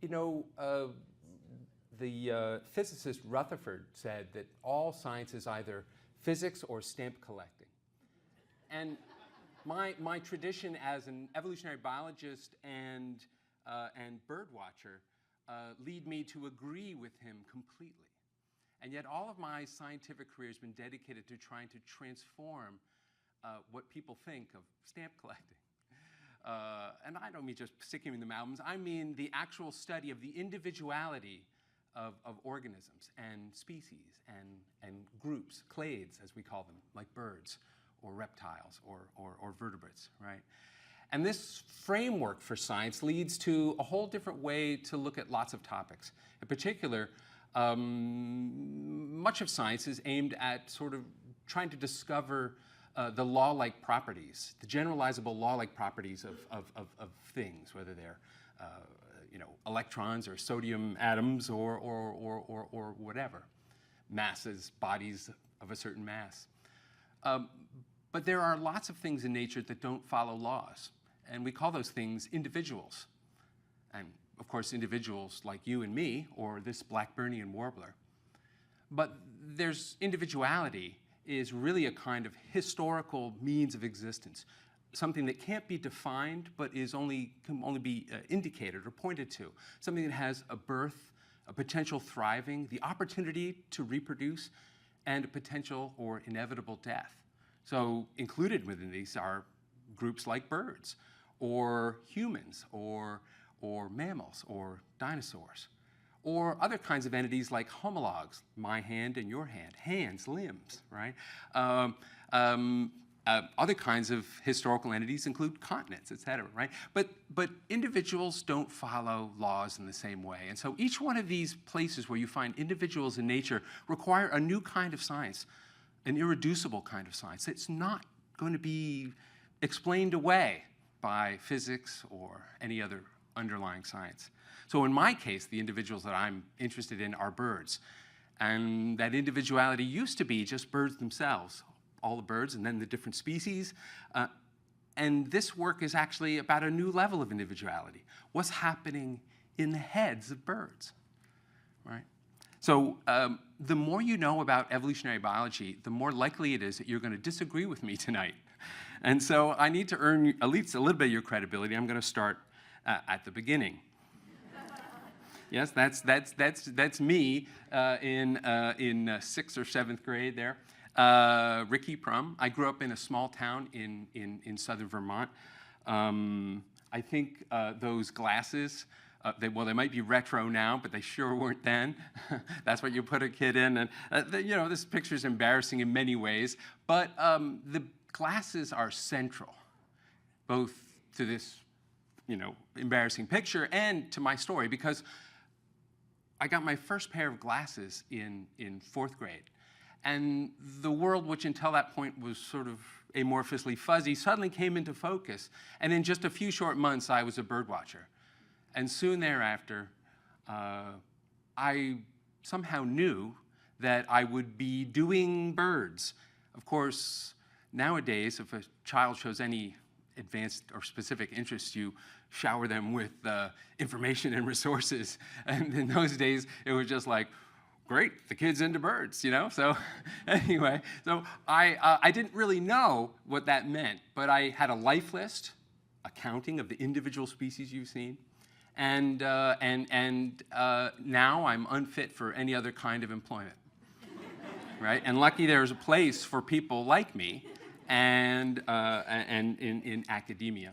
You know, the physicist Rutherford said that all science is either physics or stamp collecting. And my tradition as an evolutionary biologist and bird watcher lead me to agree with him completely. And yet all of my scientific career has been dedicated to trying to transform what people think of stamp collecting. And I don't mean just sticking them albums, I mean the actual study of the individuality of organisms and species and groups, clades as we call them, like birds or reptiles or vertebrates, right? And this framework for science leads to a whole different way to look at lots of topics. In particular, much of science is aimed at sort of trying to discover the law-like properties, the generalizable law-like properties of things, whether they're electrons or sodium atoms or whatever, masses, bodies of a certain mass. But there are lots of things in nature that don't follow laws, and we call those things individuals. And of course, individuals like you and me, or this Blackburnian warbler. But there's individuality is really a kind of historical means of existence, something that can't be defined, but can only be indicated or pointed to, something that has a birth, a potential thriving, the opportunity to reproduce, and a potential or inevitable death. So included within these are groups like birds, or humans, or mammals, or dinosaurs, or other kinds of entities like homologs, my hand and your hand, hands, limbs, right? Other kinds of historical entities include continents, et cetera, right? But individuals don't follow laws in the same way. And so each one of these places where you find individuals in nature require a new kind of science, an irreducible kind of science. It's not going to be explained away by physics or any other underlying science. So in my case, the individuals that I'm interested in are birds. And that individuality used to be just birds themselves, all the birds and then the different species. And this work is actually about a new level of individuality. What's happening in the heads of birds, right? So the more you know about evolutionary biology, the more likely it is that you're going to disagree with me tonight. And so I need to earn at least a little bit of your credibility. I'm going to start at the beginning. Yes, that's me in 6th or 7th grade there. Ricky Prum. I grew up in a small town in southern Vermont. I think those glasses, they might be retro now, but they sure weren't then. That's what you put a kid in. And this picture is embarrassing in many ways, but the glasses are central, both to this embarrassing picture and to my story, because I got my first pair of glasses in 4th grade. And the world, which until that point was sort of amorphously fuzzy, suddenly came into focus. And in just a few short months, I was a bird watcher. And soon thereafter, I somehow knew that I would be doing birds. Of course, nowadays, if a child shows any advanced or specific interests, you shower them with information and resources. And in those days, it was just like, great, the kid's into birds, So anyway, so I didn't really know what that meant, but I had a life list, a counting of the individual species you've seen, and now I'm unfit for any other kind of employment, right? And lucky there's a place for people like me, and in academia.